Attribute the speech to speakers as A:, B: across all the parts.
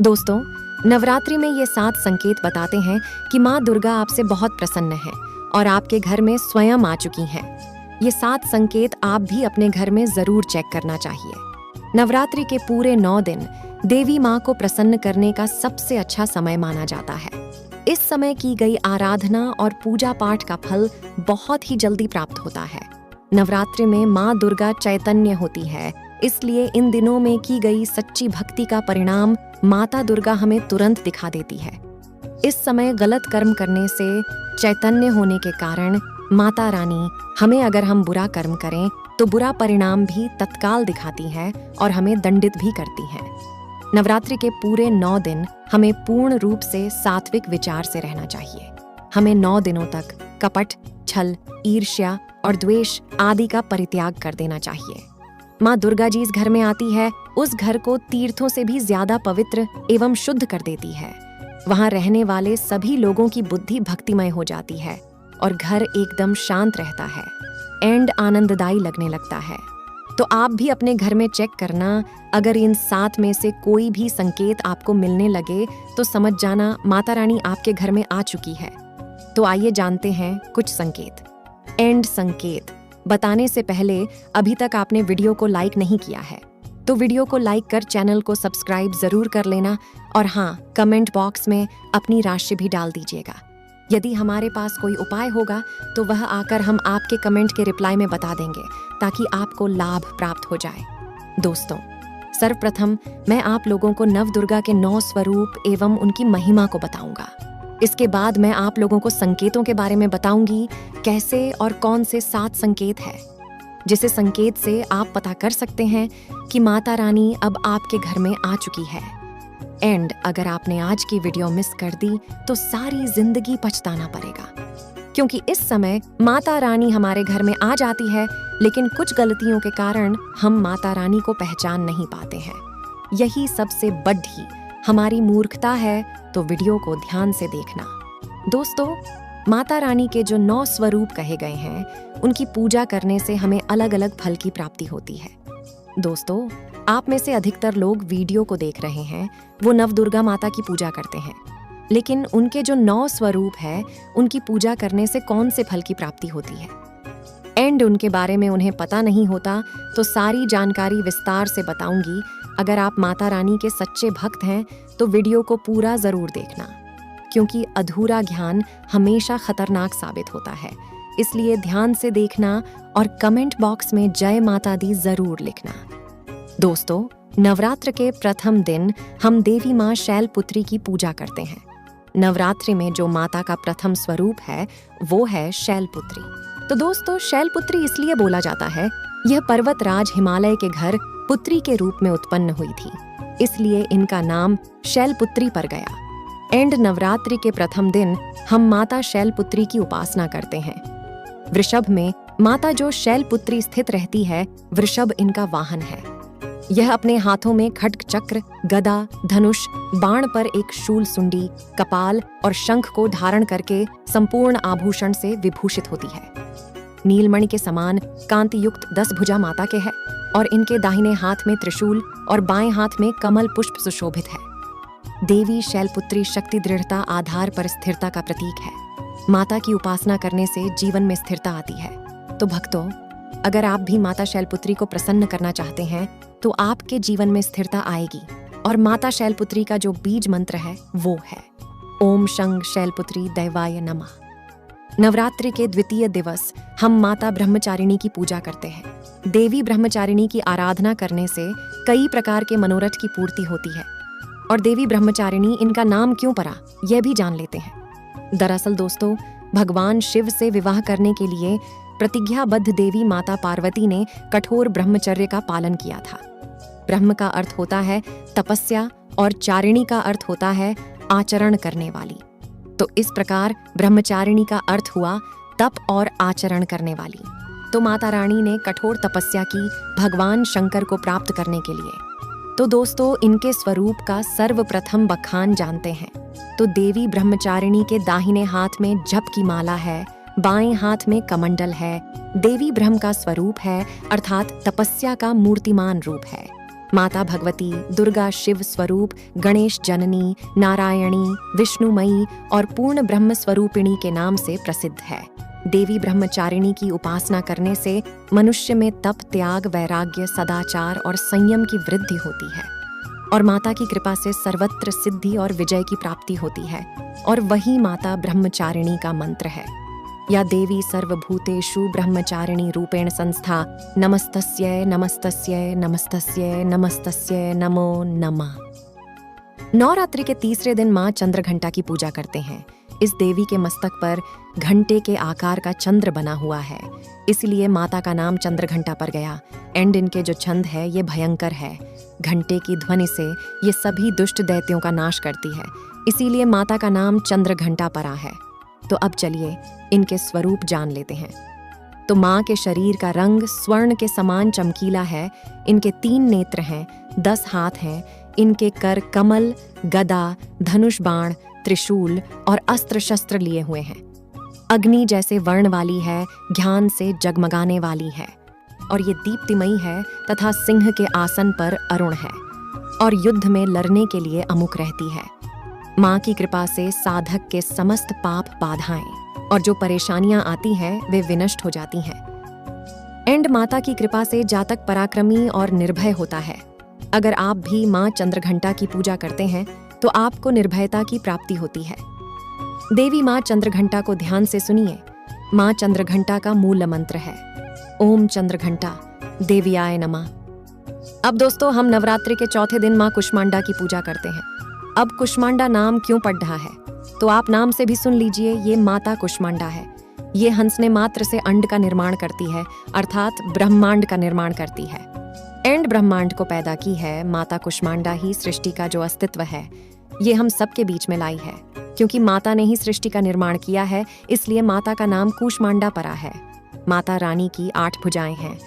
A: दोस्तों, नवरात्रि में ये 7 संकेत बताते हैं कि माँ दुर्गा आपसे बहुत प्रसन्न है और आपके घर में स्वयं आ चुकी हैं। ये 7 संकेत आप भी अपने घर में जरूर चेक करना चाहिए। नवरात्रि के पूरे 9 दिन देवी माँ को प्रसन्न करने का सबसे अच्छा समय माना जाता है। इस समय की गई आराधना और पूजा पाठ का फल बहुत ही जल्दी प्राप्त होता है। नवरात्रि में माँ दुर्गा चैतन्य होती है, इसलिए इन दिनों में की गई सच्ची भक्ति का परिणाम माता दुर्गा हमें तुरंत दिखा देती है। इस समय गलत कर्म करने से चैतन्य होने के कारण माता रानी हमें, अगर हम बुरा कर्म करें तो बुरा परिणाम भी तत्काल दिखाती है और हमें दंडित भी करती है। नवरात्रि के पूरे 9 दिन हमें पूर्ण रूप से सात्विक विचार से रहना चाहिए। हमें 9 दिनों तक कपट, छल, ईर्ष्या और द्वेष आदि का परित्याग कर देना चाहिए। माँ दुर्गा जिस घर में आती है उस घर को तीर्थों से भी ज्यादा पवित्र एवं शुद्ध कर देती है। वहाँ रहने वाले सभी लोगों की बुद्धि भक्तिमय हो जाती है और घर एकदम शांत रहता है एंड आनंददायी लगने लगता है। तो आप भी अपने घर में चेक करना, अगर इन 7 में से कोई भी संकेत आपको मिलने लगे तो समझ जाना माता रानी आपके घर में आ चुकी है। तो आइए जानते हैं कुछ संकेत। एंड संकेत बताने से पहले अभी तक आपने वीडियो को लाइक नहीं किया है तो वीडियो को लाइक कर चैनल को सब्सक्राइब जरूर कर लेना और हाँ, कमेंट बॉक्स में अपनी राशि भी डाल दीजिएगा। यदि हमारे पास कोई उपाय होगा तो वह आकर हम आपके कमेंट के रिप्लाई में बता देंगे ताकि आपको लाभ प्राप्त हो जाए। दोस्तों, सर्वप्रथम मैं आप लोगों को नव दुर्गा के 9 स्वरूप एवं उनकी महिमा को बताऊंगा। इसके बाद मैं आप लोगों को संकेतों के बारे में बताऊंगी, कैसे और कौन से 7 संकेत है जिसे संकेत से आप पता कर सकते हैं कि माता रानी अब आपके घर में आ चुकी है। एंड अगर आपने आज की वीडियो मिस कर दी तो सारी जिंदगी पछताना पड़ेगा, क्योंकि इस समय माता रानी हमारे घर में आ जाती है लेकिन कुछ गलतियों के कारण हम माता रानी को पहचान नहीं पाते हैं। यही सबसे बड़ी हमारी मूर्खता है, तो वीडियो को ध्यान से देखना। दोस्तों, माता रानी के जो 9 स्वरूप कहे गए हैं उनकी पूजा करने से हमें अलग अलग फल की प्राप्ति होती है। दोस्तों, आप में से अधिकतर लोग वीडियो को देख रहे हैं वो नव दुर्गा माता की पूजा करते हैं, लेकिन उनके जो 9 स्वरूप है उनकी पूजा करने से कौन से फल की प्राप्ति होती है एंड उनके बारे में उन्हें पता नहीं होता, तो सारी जानकारी विस्तार से बताऊंगी। अगर आप माता रानी के सच्चे भक्त हैं तो वीडियो को पूरा जरूर देखना, क्योंकि अधूरा ज्ञान हमेशा खतरनाक साबित होता है। इसलिए ध्यान से देखना और कमेंट बॉक्स में जय माता दी जरूर लिखना। दोस्तों, नवरात्र के प्रथम दिन हम देवी माँ शैलपुत्री की पूजा करते हैं। नवरात्रि में जो माता का प्रथम स्वरूप है वो है शैलपुत्री। तो दोस्तों, शैलपुत्री इसलिए बोला जाता है, यह पर्वतराज हिमालय के घर पुत्री के रूप में उत्पन्न हुई थी, इसलिए इनका नाम शैलपुत्री पड़ गया। एंड नवरात्रि के प्रथम दिन हम माता शैलपुत्री की उपासना करते हैं। वृषभ में माता जो शैलपुत्री स्थित रहती है, वृषभ इनका वाहन है। यह अपने हाथों में खड्ग, चक्र, गदा, धनुष, बाण पर एक शूल सुंडी, कपाल और शंख को धारण करके संपूर्ण आभूषण से विभूषित होती है। नीलमणि के समान कांति युक्त 10 भुजा माता के है और इनके दाहिने हाथ में त्रिशूल और बाएं हाथ में कमल पुष्प सुशोभित है। देवी शैलपुत्री शक्ति, दृढ़ता, आधार पर स्थिरता का प्रतीक है। माता की उपासना करने से जीवन में स्थिरता आती है। तो भक्तों, अगर आप भी माता शैलपुत्री को प्रसन्न करना चाहते हैं तो आपके जीवन में स्थिरता आएगी। और माता शैलपुत्री का जो बीज मंत्र है वो है ओम शंग शैलपुत्री दैवाय नमः। नवरात्रि के द्वितीय दिवस हम माता ब्रह्मचारिणी की पूजा करते हैं। देवी ब्रह्मचारिणी की आराधना करने से कई प्रकार के मनोरथ की पूर्ति होती है। और देवी ब्रह्मचारिणी इनका नाम क्यों पड़ा, यह भी जान लेते हैं। दरअसल दोस्तों, भगवान शिव से विवाह करने के लिए प्रतिज्ञाबद्ध देवी माता पार्वती ने कठोर ब्रह्मचर्य का पालन किया था। ब्रह्म का अर्थ होता है तपस्या और चारिणी का अर्थ होता है आचरण करने वाली। तो इस प्रकार ब्रह्मचारिणी का अर्थ हुआ तप और आचरण करने वाली। तो माता रानी ने कठोर तपस्या की भगवान शंकर को प्राप्त करने के लिए। तो दोस्तों, इनके स्वरूप का सर्वप्रथम बखान जानते हैं। तो देवी ब्रह्मचारिणी के दाहिने हाथ में जप की माला है, बाएं हाथ में कमंडल है। देवी ब्रह्म का स्वरूप है, अर्थात तपस्या का मूर्तिमान रूप है। माता भगवती, दुर्गा शिव स्वरूप, गणेश जननी, नारायणी, विष्णुमयी और पूर्ण ब्रह्म स्वरूपिणी के नाम से प्रसिद्ध है। देवी ब्रह्मचारिणी की उपासना करने से मनुष्य में तप, त्याग, वैराग्य, सदाचार और संयम की वृद्धि होती है और माता की कृपा से सर्वत्र सिद्धि और विजय की प्राप्ति होती है। और वही माता ब्रह्मचारिणी का मंत्र है। या देवी सर्वभूतेषु ब्रह्मचारिणी रूपेण संस्था, नमस्तस्यै नमस्तस्यै नमस्तस्यै नमस्तस्यै नमो नमः। नवरात्रि के तीसरे दिन माँ चंद्रघंटा की पूजा करते हैं। इस देवी के मस्तक पर घंटे के आकार का चंद्र बना हुआ है, इसलिए माता का नाम चंद्रघंटा पर गया। एंड इनके जो छंद है ये भयंकर है। घंटे की ध्वनि से ये सभी दुष्ट दैत्यों का नाश करती है, इसीलिए माता का नाम चंद्रघंटा परा है। तो अब चलिए इनके स्वरूप जान लेते हैं। तो माँ के शरीर का रंग स्वर्ण के समान चमकीला है। इनके 3 नेत्र हैं, 10 हाथ हैं। इनके कर कमल, गदा, धनुष बाण, त्रिशूल और अस्त्र शस्त्र लिए हुए हैं। अग्नि जैसे वर्ण वाली है, ज्ञान से जगमगाने वाली है और ये दीप्तिमयी है तथा सिंह के आसन पर अरुण है और युद्ध में लड़ने के लिए अमुक रहती है। माँ की कृपा से साधक के समस्त पाप, बाधाएं और जो परेशानियां आती हैं वे विनष्ट हो जाती हैं। एंड माता की कृपा से जातक पराक्रमी और निर्भय होता है। अगर आप भी माँ चंद्रघंटा की पूजा करते हैं तो आपको निर्भयता की प्राप्ति होती है। देवी माँ चंद्रघंटा को ध्यान से सुनिए। माँ चंद्रघंटा का मूल मंत्र है ओम चंद्रघंटा देव्याय नमः। अब दोस्तों हम नवरात्रि के चौथे दिन माँ कुष्मांडा की पूजा करते हैं। अब कुष्मांडा नाम क्यों पड़ रहा है, तो आप नाम से भी सुन लीजिए, ये माता कुष्मांडा है। ये हंसने मात्र से अंड का निर्माण करती है, अर्थात ब्रह्मांड का निर्माण करती है। एंड ब्रह्मांड को पैदा की है माता कुष्मांडा ही। सृष्टि का जो अस्तित्व है ये हम सबके बीच में लाई है, क्योंकि माता ने ही सृष्टि का निर्माण किया है, इसलिए माता का नाम कुष्मांडा परा है। माता रानी की 8 भुजाएं हैं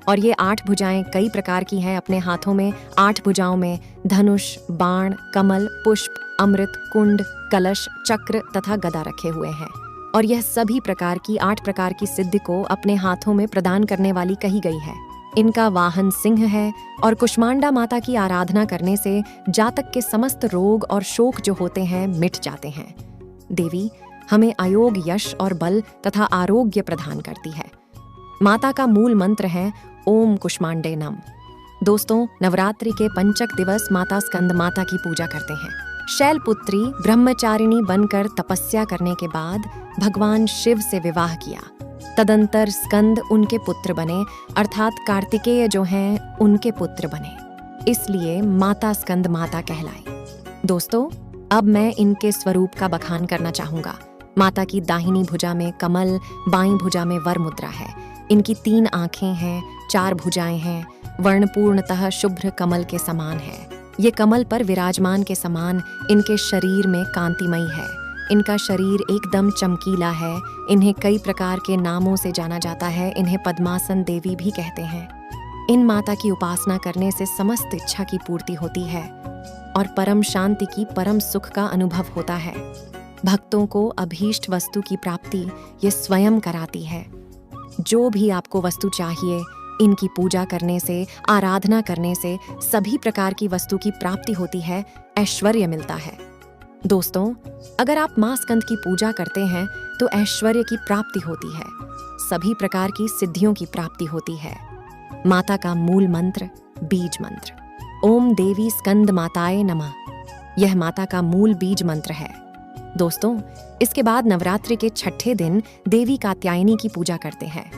A: और ये 8 भुजाएं कई प्रकार की हैं। अपने हाथों में 8 भुजाओं में धनुष, बाण, कमल, पुष्प, अमृत, कुंड, कलश, चक्र तथा गदा रखे हुए हैं और यह सभी प्रकार की 8 प्रकार की सिद्धि को अपने हाथों में प्रदान करने वाली कही गई है। इनका वाहन सिंह है और कुष्मांडा माता की आराधना करने से जातक के समस्त रोग और शोक जो होते हैं मिट जाते हैं। देवी हमें अयोग, यश और बल तथा आरोग्य प्रदान करती है। माता का मूल मंत्र है ओम कुष्मांडे नम। दोस्तों नवरात्रि के पंचक दिवस माता स्कंद माता की पूजा करते हैं। शैलपुत्री ब्रह्मचारिणी बनकर तपस्या करने के बाद भगवान शिव से विवाह किया। तदंतर स्कंद उनके पुत्र बने, अर्थात कार्तिकेय जो हैं उनके पुत्र बने, इसलिए माता स्कंद माता कहलाई। दोस्तों अब मैं इनके स्वरूप का बखान करना चाहूंगा। माता की दाहिनी भुजा में कमल, बाईं भुजा में वर मुद्रा है। इनकी 3 आंखें हैं, 4 भुजाएं हैं। वर्ण पूर्णतः शुभ्र कमल के समान है। ये कमल पर विराजमान के समान इनके शरीर में कांतिमयी है। इनका शरीर एकदम चमकीला है। इन्हें कई प्रकार के नामों से जाना जाता है। इन्हें पद्मासन देवी भी कहते हैं। इन माता की उपासना करने से समस्त इच्छा की पूर्ति होती है और परम शांति की, परम सुख का अनुभव होता है। भक्तों को अभीष्ट वस्तु की प्राप्ति ये स्वयं कराती है। जो भी आपको वस्तु चाहिए, इनकी पूजा करने से, आराधना करने से सभी प्रकार की वस्तु की प्राप्ति होती है, ऐश्वर्य मिलता है। दोस्तों अगर आप माँ स्कंद की पूजा करते हैं तो ऐश्वर्य की प्राप्ति होती है, सभी प्रकार की सिद्धियों की प्राप्ति होती है। माता का मूल मंत्र बीज मंत्र ओम देवी स्कंद माताए नमः, यह माता का मूल बीज मंत्र है। दोस्तों इसके बाद नवरात्रि के 6ठे दिन देवी कात्यायनी की पूजा करते हैं।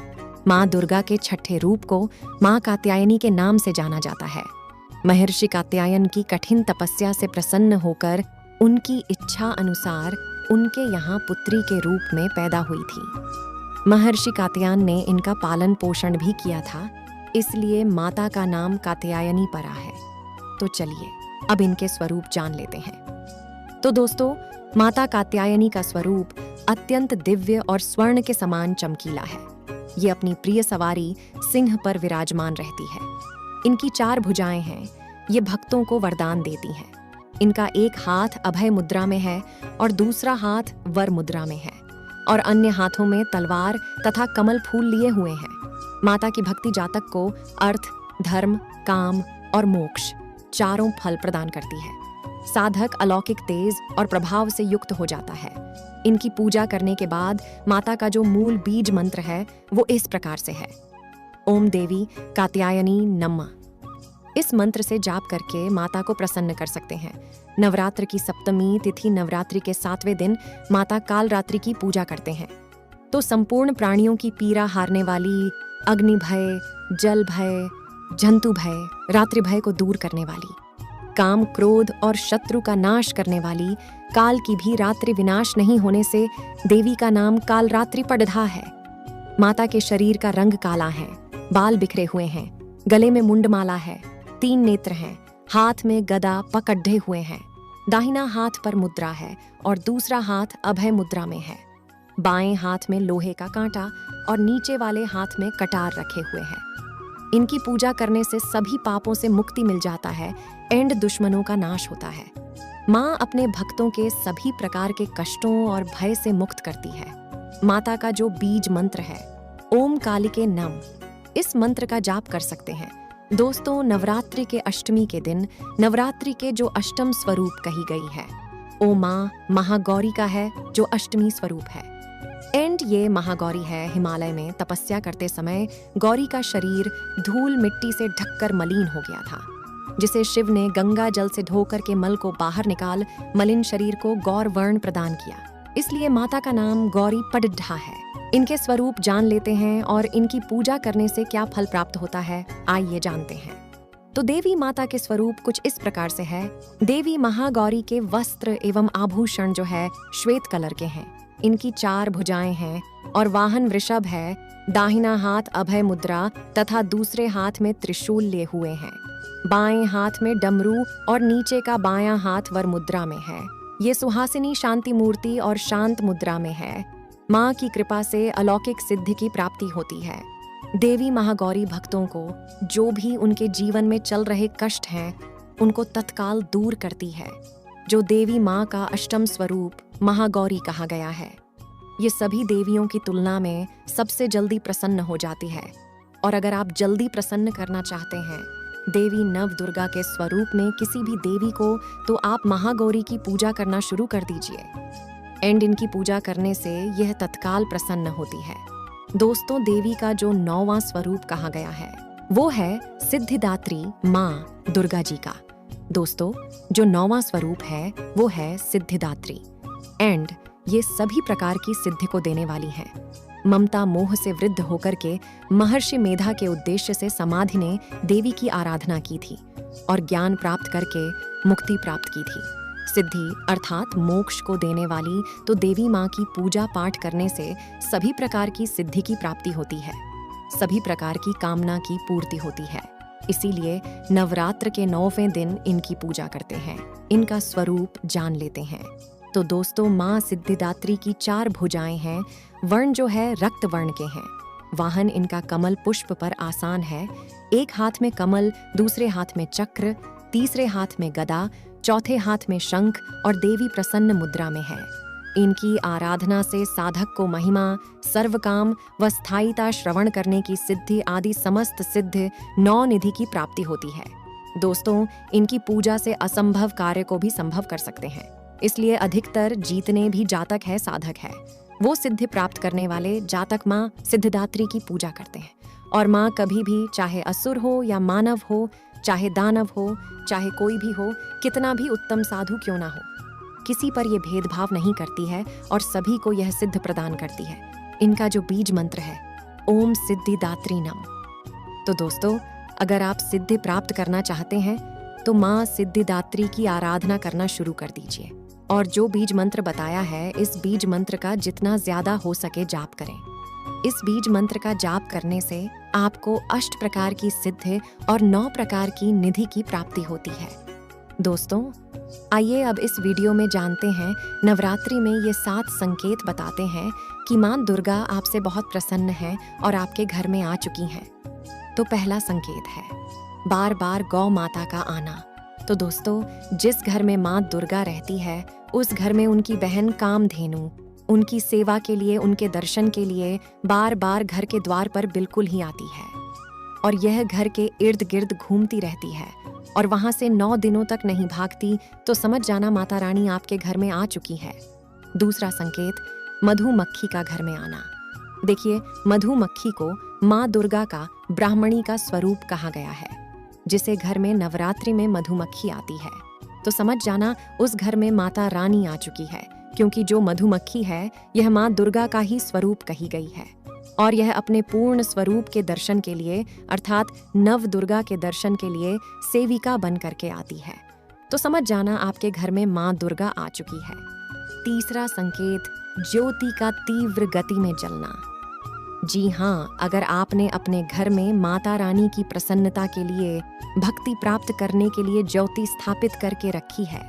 A: माँ दुर्गा के 6ठे रूप को माँ कात्यायनी के नाम से जाना जाता है। महर्षि कात्यायन की कठिन तपस्या से प्रसन्न होकर उनकी इच्छा अनुसार उनके यहाँ पुत्री के रूप में पैदा हुई थी। महर्षि कात्यायन ने इनका पालन पोषण भी किया था, इसलिए माता का नाम कात्यायनी परा है। तो चलिए अब इनके स्वरूप जान लेते हैं। तो दोस्तों माता कात्यायनी का स्वरूप अत्यंत दिव्य और स्वर्ण के समान चमकीला है। ये अपनी प्रिय सवारी सिंह पर विराजमान रहती है। इनकी 4 भुजाएं हैं। ये भक्तों को वरदान देती हैं। इनका एक हाथ अभय मुद्रा में है और दूसरा हाथ वर मुद्रा में है और अन्य हाथों में तलवार तथा कमल फूल लिए हुए हैं। माता की भक्ति जातक को अर्थ, धर्म, काम और मोक्ष चारों फल प्रदान करती है। साधक अलौकिक तेज और प्रभाव से युक्त हो जाता है। इनकी पूजा करने के बाद माता का जो मूल बीज मंत्र है वो इस प्रकार से है: ओम देवी कात्यायनी नमः। इस मंत्र से जाप करके माता को प्रसन्न कर सकते हैं। नवरात्र की सप्तमी तिथि नवरात्रि के 7वें दिन माता कालरात्रि की पूजा करते हैं। तो संपूर्ण प्राणियों की पीड़ा हारने वाली, अग्नि भय, जल भय, जंतु भय, रात्रि भय को दूर करने वाली, काम क्रोध और शत्रु का नाश करने वाली, काल की भी रात्रि विनाश नहीं होने से देवी का नाम कालरात्रि पड़धा है। माता के शरीर का रंग काला है, बाल बिखरे हुए हैं, गले में मुंडमाला है, 3 नेत्र हैं, हाथ में गदा पकड़े हुए हैं, दाहिना हाथ पर मुद्रा है और दूसरा हाथ अभय मुद्रा में है। बाएं हाथ में लोहे का कांटा और नीचे वाले हाथ में कटार रखे हुए हैं। इनकी पूजा करने से सभी पापों से मुक्ति मिल जाता है, एंड दुश्मनों का नाश होता है। माँ अपने भक्तों के सभी प्रकार के कष्टों और भय से मुक्त करती है। माता का जो बीज मंत्र है ओम कालिके नम, इस मंत्र का जाप कर सकते हैं। दोस्तों, नवरात्रि के अष्टमी के दिन नवरात्रि के जो अष्टम स्वरूप कही गई है ओ माँ महागौरी का है, जो अष्टमी स्वरूप है। एंड ये महागौरी है। हिमालय में तपस्या करते समय गौरी का शरीर धूल मिट्टी से ढककर मलिन हो गया था, जिसे शिव ने गंगा जल से धोकर के मल को बाहर निकाल मलिन शरीर को गौर वर्ण प्रदान किया। इसलिए माता का नाम गौरी पड़ढा है। इनके स्वरूप जान लेते हैं और इनकी पूजा करने से क्या फल प्राप्त होता है, आइए जानते हैं। तो देवी माता के स्वरूप कुछ इस प्रकार से है। देवी महागौरी के वस्त्र एवं आभूषण जो है श्वेत कलर के हैं। इनकी 4 भुजाएं हैं और वाहन वृषभ है। दाहिना हाथ अभय मुद्रा तथा दूसरे हाथ में त्रिशूल लिए हुए हैं। बाएं हाथ में डमरू और नीचे का बायां हाथ वर मुद्रा में है। ये सुहासिनी शांति मूर्ति और शांत मुद्रा में है। माँ की कृपा से अलौकिक सिद्धि की प्राप्ति होती है। देवी महागौरी भक्तों को जो भी उनके जीवन में चल रहे कष्ट हैं उनको तत्काल दूर करती है। जो देवी माँ का अष्टम स्वरूप महागौरी कहा गया है, ये सभी देवियों की तुलना में सबसे जल्दी प्रसन्न हो जाती है। और अगर आप जल्दी प्रसन्न करना चाहते हैं देवी नव दुर्गा के स्वरूप में किसी भी देवी को, तो आप महागौरी की पूजा करना शुरू कर दीजिए। एंड इनकी पूजा करने से यह तत्काल प्रसन्न होती है। दोस्तों, देवी का जो 9वां स्वरूप कहा गया है वो है सिद्धिदात्री माँ दुर्गा जी का। दोस्तों, जो 9वां स्वरूप है वो है सिद्धिदात्री। एंड ये सभी प्रकार की सिद्धि को देने वाली है। ममता मोह से वृद्ध होकर के महर्षि मेधा के उद्देश्य से समाधि ने देवी की आराधना की थी और ज्ञान प्राप्त करके मुक्ति प्राप्त की थी। सिद्धि अर्थात मोक्ष को देने वाली तो देवी माँ की पूजा पाठ करने से सभी प्रकार की सिद्धि की प्राप्ति होती है, सभी प्रकार की कामना की पूर्ति होती है। इसीलिए नवरात्र के 9वें दिन इनकी पूजा करते हैं, इनका स्वरूप जान लेते हैं। तो दोस्तों, माँ सिद्धिदात्री की 4 भुजाएं हैं। वर्ण जो है रक्त वर्ण के हैं। वाहन इनका कमल पुष्प पर आसान है। एक हाथ में कमल, दूसरे हाथ में चक्र, तीसरे हाथ में गदा, चौथे हाथ में शंख और देवी प्रसन्न मुद्रा में है। इनकी आराधना से साधक को महिमा, सर्वकाम व स्थायिता श्रवण करने की सिद्धि आदि समस्त सिद्ध 9 निधि की प्राप्ति होती है। दोस्तों, इनकी पूजा से असंभव कार्य को भी संभव कर सकते हैं। इसलिए अधिकतर जीतने भी जातक है, साधक है। वो सिद्धि प्राप्त करने वाले जातक माँ सिद्धिदात्री की पूजा करते हैं। और माँ कभी भी, चाहे असुर हो या मानव हो, चाहे दानव हो, चाहे कोई भी हो, कितना भी उत्तम साधु क्यों ना हो, किसी पर यह भेदभाव नहीं करती है और सभी को यह सिद्ध प्रदान करती है। इनका जो बीज मंत्र है ओम सिद्धिदात्री नम। तो दोस्तों, अगर आप सिद्धि प्राप्त करना चाहते हैं तो माँ सिद्धिदात्री की आराधना करना शुरू कर दीजिए। और जो बीज मंत्र बताया है, इस बीज मंत्र का जितना ज्यादा हो सके जाप करें। इस बीज मंत्र का जाप करने से आपको 8 प्रकार की सिद्धि और 9 प्रकार की निधि की प्राप्ति होती है। दोस्तों, आइए अब इस वीडियो में जानते हैं, नवरात्रि में ये 7 संकेत बताते हैं कि माँ दुर्गा आपसे बहुत प्रसन्न है और आपके घर में आ चुकी हैं। तो पहला संकेत है बार बार गौ माता का आना। तो दोस्तों, जिस घर में माँ दुर्गा रहती है उस घर में उनकी बहन कामधेनु उनकी सेवा के लिए, उनके दर्शन के लिए बार बार घर के द्वार पर बिल्कुल ही आती है। और यह घर के इर्द गिर्द घूमती रहती है और वहां से 9 दिनों तक नहीं भागती तो समझ जाना माता रानी आपके घर में आ चुकी है। दूसरा संकेत, मधुमक्खी का घर में आना। देखिए, मधुमक्खी को माँ दुर्गा का ब्राह्मणी का स्वरूप कहा गया है। जिसे घर में नवरात्रि में मधुमक्खी आती है तो समझ जाना उस घर में माता रानी आ चुकी है, क्योंकि जो मधुमक्खी है यह माँ दुर्गा का ही स्वरूप कही गई है और यह अपने पूर्ण स्वरूप के दर्शन के लिए अर्थात नव दुर्गा के दर्शन के लिए सेविका बन करके आती है। तो समझ जाना आपके घर में माँ दुर्गा आ चुकी है। तीसरा संकेत, ज्योति का तीव्र गति में जलना। जी हाँ, अगर आपने अपने घर में माता रानी की प्रसन्नता के लिए, भक्ति प्राप्त करने के लिए ज्योति स्थापित करके रखी है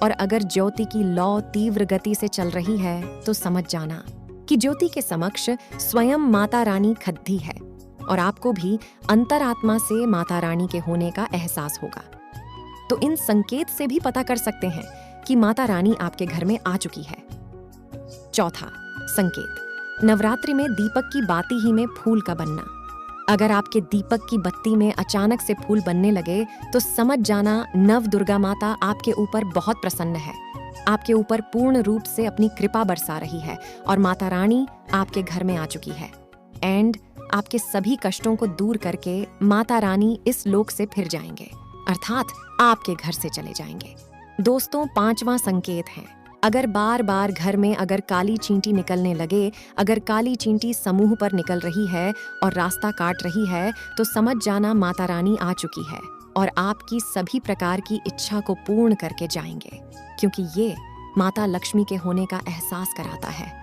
A: और अगर ज्योति की लौ तीव्र गति से चल रही है तो समझ जाना कि ज्योति के समक्ष स्वयं माता रानी खड़ी है और आपको भी अंतरात्मा से माता रानी के होने का एहसास होगा। तो इन संकेत से भी पता कर सकते हैं कि माता रानी आपके घर में आ चुकी है। चौथा संकेत, नवरात्रि में दीपक की बाती ही में फूल का बनना। अगर आपके दीपक की बत्ती में अचानक से फूल बनने लगे तो समझ जाना नव दुर्गा माता आपके ऊपर बहुत प्रसन्न है, आपके ऊपर पूर्ण रूप से अपनी कृपा बरसा रही है और माता रानी आपके घर में आ चुकी है। एंड आपके सभी कष्टों को दूर करके माता रानी इस लोक से फिर जाएंगे, अर्थात आपके घर से चले जाएंगे। दोस्तों, पांचवा संकेत है, अगर बार बार घर में अगर काली चींटी निकलने लगे, अगर काली चींटी समूह पर निकल रही है और रास्ता काट रही है तो समझ जाना माता रानी आ चुकी है और आपकी सभी प्रकार की इच्छा को पूर्ण करके जाएंगे, क्योंकि ये माता लक्ष्मी के होने का एहसास कराता है।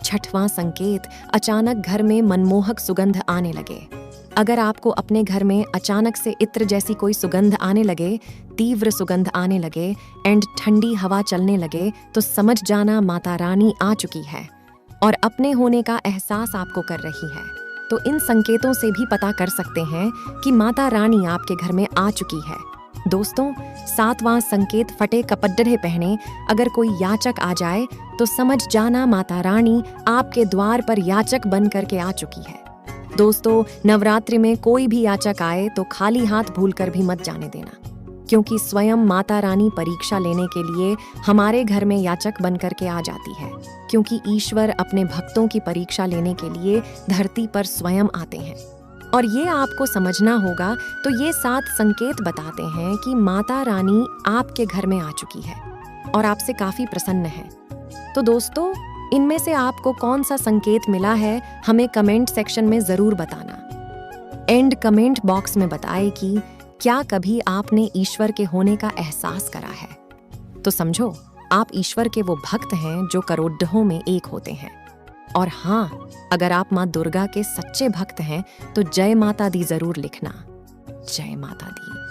A: छठवां संकेत, अचानक घर में मनमोहक सुगंध आने लगे। अगर आपको अपने घर में अचानक से इत्र जैसी कोई सुगंध आने लगे, तीव्र सुगंध आने लगे एंड ठंडी हवा चलने लगे तो समझ जाना माता रानी आ चुकी है और अपने होने का एहसास आपको कर रही है। तो इन संकेतों से भी पता कर सकते हैं कि माता रानी आपके घर में आ चुकी है। दोस्तों, सातवां संकेत, फटे कपड़े पहने अगर कोई याचक आ जाए तो समझ जाना माता रानी आपके द्वार पर याचक बन करके आ चुकी है। दोस्तों, नवरात्रि में कोई भी याचक आए तो खाली हाथ भूलकर भी मत जाने देना, क्योंकि स्वयं माता रानी परीक्षा लेने के लिए हमारे घर में याचक बन करके आ जाती है, क्योंकि ईश्वर अपने भक्तों की परीक्षा लेने के लिए धरती पर स्वयं आते हैं। और ये आपको समझना होगा। तो ये 7 संकेत बताते हैं कि माता रानी आपके घर में आ चुकी है और आपसे काफी प्रसन्न है। तो दोस्तों, इनमें से आपको कौन सा संकेत मिला है हमें कमेंट सेक्शन में जरूर बताना। एंड कमेंट बॉक्स में बताएं कि क्या कभी आपने ईश्वर के होने का एहसास करा है। तो समझो, आप ईश्वर के वो भक्त हैं जो करोड़ों में एक होते हैं। और हाँ, अगर आप माँ दुर्गा के सच्चे भक्त हैं तो जय माता दी जरूर लिखना। जय माता दी।